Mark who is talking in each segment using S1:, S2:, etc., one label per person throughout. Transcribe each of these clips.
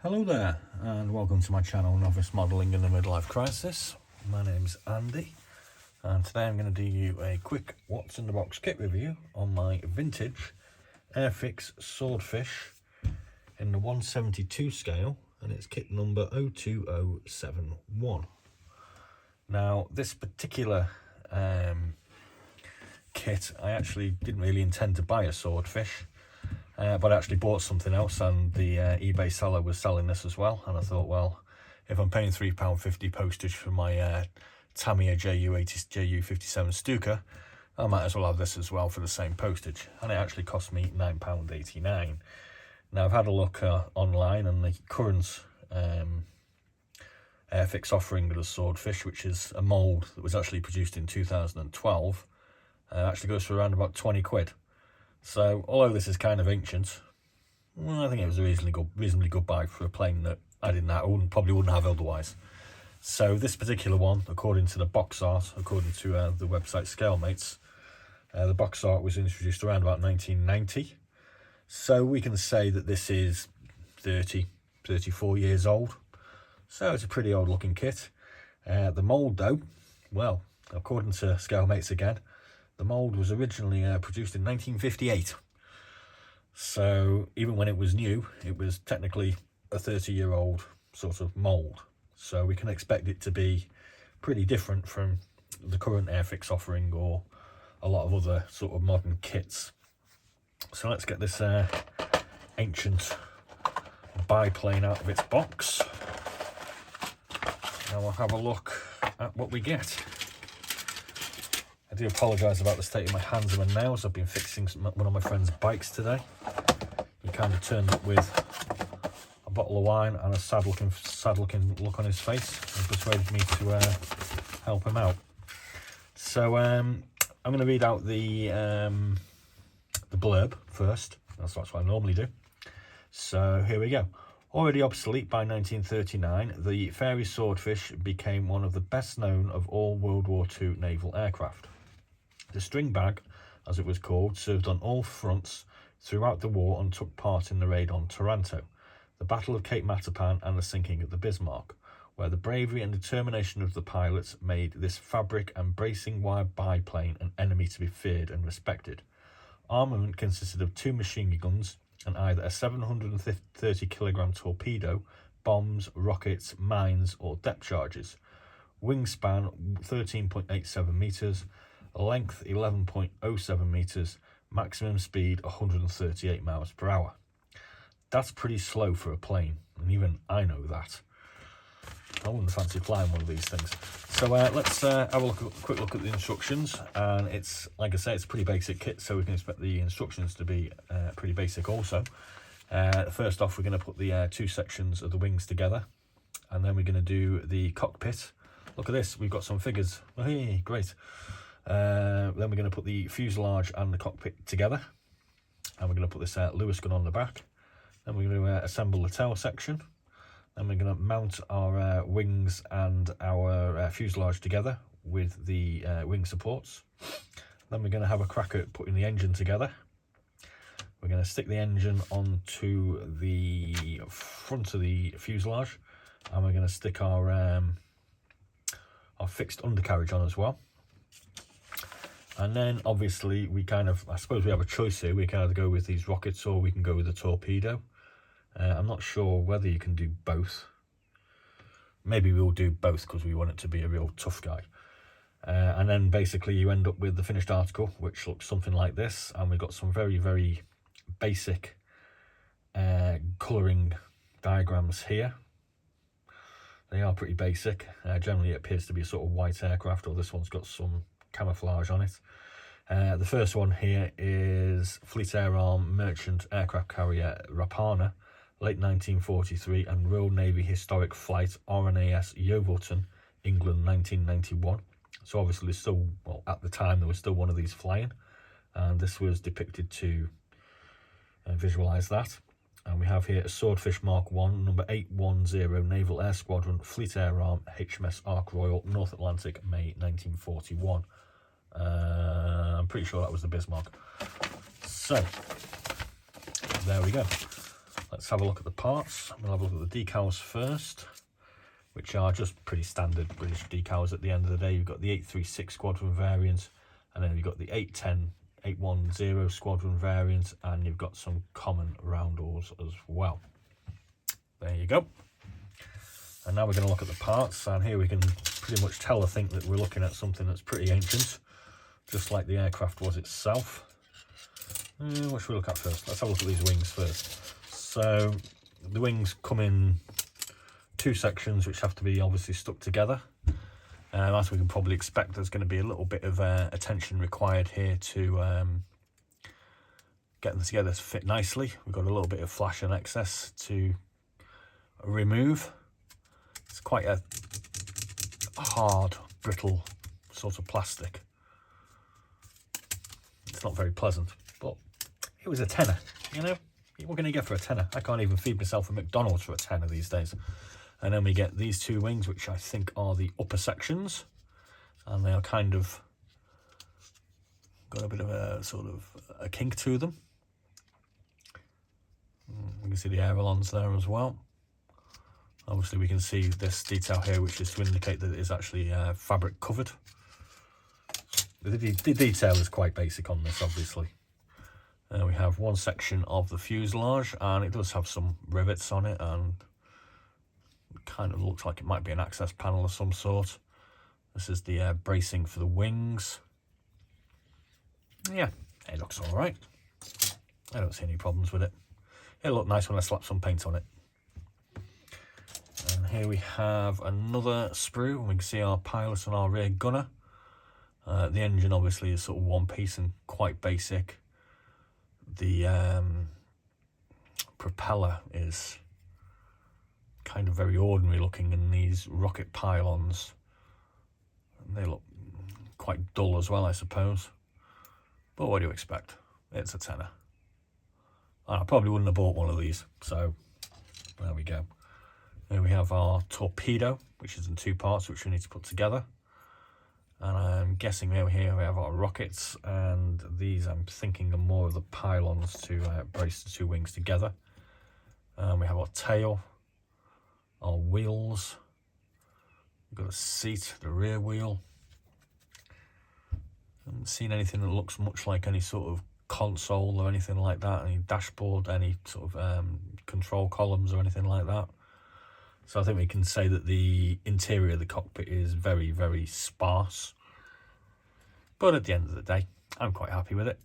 S1: Hello there, and welcome to my channel, Novice Modelling in the Midlife Crisis. My name's Andy, and today I'm going to do you a quick what's in the box kit review on my vintage AIRFIX Swordfish in the 172 scale, and it's kit number 02071. Now, this particular kit, I actually didn't really intend to buy a swordfish. But I actually bought something else, and the eBay seller was selling this as well, and I thought, well, if I'm paying £3.50 postage for my Tamiya JU57 Stuka, I might as well have this as well for the same postage, and it actually cost me £9.89. Now, I've had a look online, and the current AIRFIX offering of the swordfish, which is a mould that was actually produced in 2012, actually goes for around about 20 quid. So, although this is kind of ancient, well, I think it was a reasonably good buy for a plane that I probably wouldn't have otherwise. So this particular one, according to the box art, according to the website ScaleMates, the box art was introduced around about 1990. So we can say that this is 34 years old. So it's a pretty old looking kit. The mould though, well, according to ScaleMates again, the mould was originally produced in 1958. So even when it was new, it was technically a 30-year-old sort of mould. So we can expect it to be pretty different from the current AIRFIX offering or a lot of other sort of modern kits. So let's get this ancient biplane out of its box. Now we'll have a look at what we get. I do apologise about the state of my hands and my nails. I've been fixing one of my friend's bikes today. He kind of turned up with a bottle of wine and a sad looking look on his face and persuaded me to help him out. So I'm going to read out the blurb first. That's what I normally do. So here we go. Already obsolete by 1939, the FAIREY Swordfish became one of the best known of all World War II naval aircraft. The string bag, as it was called, served on all fronts throughout the war and took part in the raid on Taranto, the Battle of Cape Matapan and the sinking of the Bismarck, where the bravery and determination of the pilots made this fabric and bracing wire biplane an enemy to be feared and respected. Armament consisted of 2 machine guns and either a 730-kilogram torpedo, bombs, rockets, mines or depth charges. Wingspan 13.87 metres, length 11.07 metres, maximum speed 138 miles per hour. That's pretty slow for a plane, and even I know that. I wouldn't fancy flying one of these things. So let's have a quick look at the instructions, and it's, like I say, it's a pretty basic kit, so we can expect the instructions to be pretty basic also. First off, we're going to put the 2 sections of the wings together, and then we're going to do the cockpit. Look at this, we've got some figures. Hey, great. Then we're going to put the fuselage and the cockpit together, and we're going to put this Lewis gun on the back. Then we're going to assemble the tail section. Then we're going to mount our wings and our fuselage together with the wing supports. Then we're going to have a crack at putting the engine together. We're going to stick the engine onto the front of the fuselage, and we're going to stick our fixed undercarriage on as well. And then obviously I suppose we have a choice here. We can either go with these rockets or we can go with the torpedo. I'm not sure whether you can do both. Maybe we'll do both because we want it to be a real tough guy. And then basically you end up with the finished article, which looks something like this. And we've got some very, very basic colouring diagrams here. They are pretty basic. Generally it appears to be a sort of white aircraft, or this one's got some camouflage on it. The first one here is Fleet Air Arm Merchant Aircraft Carrier Rapana, late 1943, and Royal Navy Historic Flight RNAS Yeovilton, England, 1991. So obviously there's still, well, at the time there was still one of these flying, and this was depicted to visualise that. And we have here a Swordfish Mark 1, number 810, Naval Air Squadron, Fleet Air Arm, HMS Ark Royal, North Atlantic, May 1941. I'm pretty sure that was the Bismarck. So, there we go. let's have a look at the parts. We'll have a look at the decals first, which are just pretty standard British decals at the end of the day. You've got the 836 squadron variant, and then you've got the 810, 810 squadron variant, and you've got some common roundels as well. There you go. And now we're going to look at the parts, and here we can pretty much tell, I think, that we're looking at something that's pretty ancient, just like the aircraft was itself. What should we look at first? Let's have a look at these wings first. So the wings come in two sections, which have to be obviously stuck together. As we can probably expect, there's going to be a little bit of attention required here to get them together to fit nicely. We've got a little bit of flash and excess to remove. It's quite a hard, brittle sort of plastic. It's not very pleasant, but it was a tenner, you know? What can you get for a tenner? I can't even feed myself a McDonald's for a tenner these days. And then we get these two wings, which I think are the upper sections, and they are kind of got a bit of a sort of a kink to them. We can see the ailerons there as well. Obviously we can see this detail here, which is to indicate that it is actually fabric covered. The detail is quite basic on this, obviously. We have one section of the fuselage, and it does have some rivets on it, and it kind of looks like it might be an access panel of some sort. This is the bracing for the wings. Yeah, it looks all right. I don't see any problems with it. It'll look nice when I slap some paint on it. And here we have another sprue, and we can see our pilot and our rear gunner. The engine obviously is sort of one piece and quite basic. The propeller is kind of very ordinary looking, and these rocket pylons, they look quite dull as well, I suppose. But what do you expect? It's a tenner. I probably wouldn't have bought one of these, so there we go. Here we have our torpedo, which is in two parts, which we need to put together. And I'm guessing here we have our rockets, and these I'm thinking are more of the pylons to brace the two wings together. We have our tail, our wheels, we've got a seat, the rear wheel. I haven't seen anything that looks much like any sort of console or anything like that, any dashboard, any sort of control columns or anything like that. So I think we can say that the interior of the cockpit is very, very sparse. But at the end of the day, I'm quite happy with it.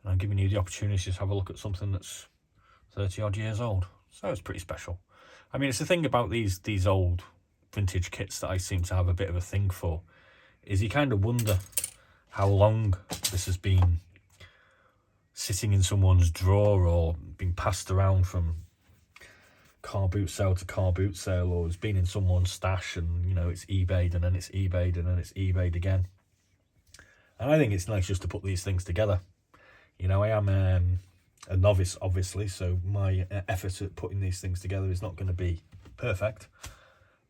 S1: And I'm giving you the opportunity to have a look at something that's 30 odd years old. So it's pretty special. I mean, it's the thing about these old vintage kits that I seem to have a bit of a thing for, is you kind of wonder how long this has been sitting in someone's drawer or been passed around from car boot sale to car boot sale, or it's been in someone's stash, and you know, it's eBayed and then it's eBayed and then it's eBayed again. And I think it's nice just to put these things together. You know, I am a novice, obviously, so my effort at putting these things together is not going to be perfect,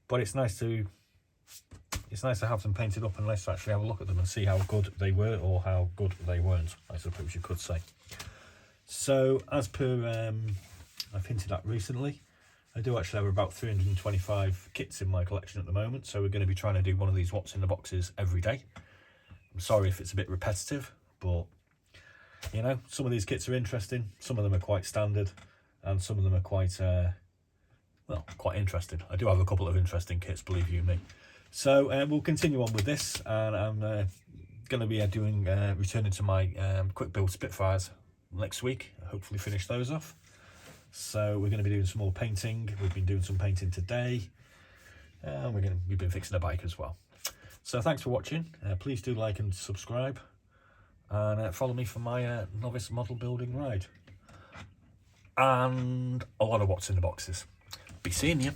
S1: but it's nice to have them painted up and nice to actually have a look at them and see how good they were or how good they weren't, I suppose you could say. So as per I've hinted at recently, I do actually have about 325 kits in my collection at the moment, so we're going to be trying to do one of these what's in the boxes every day. I'm sorry if it's a bit repetitive, but you know, some of these kits are interesting, some of them are quite standard, and some of them are quite well, quite interesting. I do have a couple of interesting kits, believe you me. So we'll continue on with this, and I'm going to be doing returning to my quick build Spitfires next week. Hopefully finish those off. So we're going to be doing some more painting. We've been doing some painting today, and we've been fixing a bike as well. So thanks for watching. Please do like and subscribe, and follow me for my novice model building ride, and a lot of what's in the boxes. Be seeing you.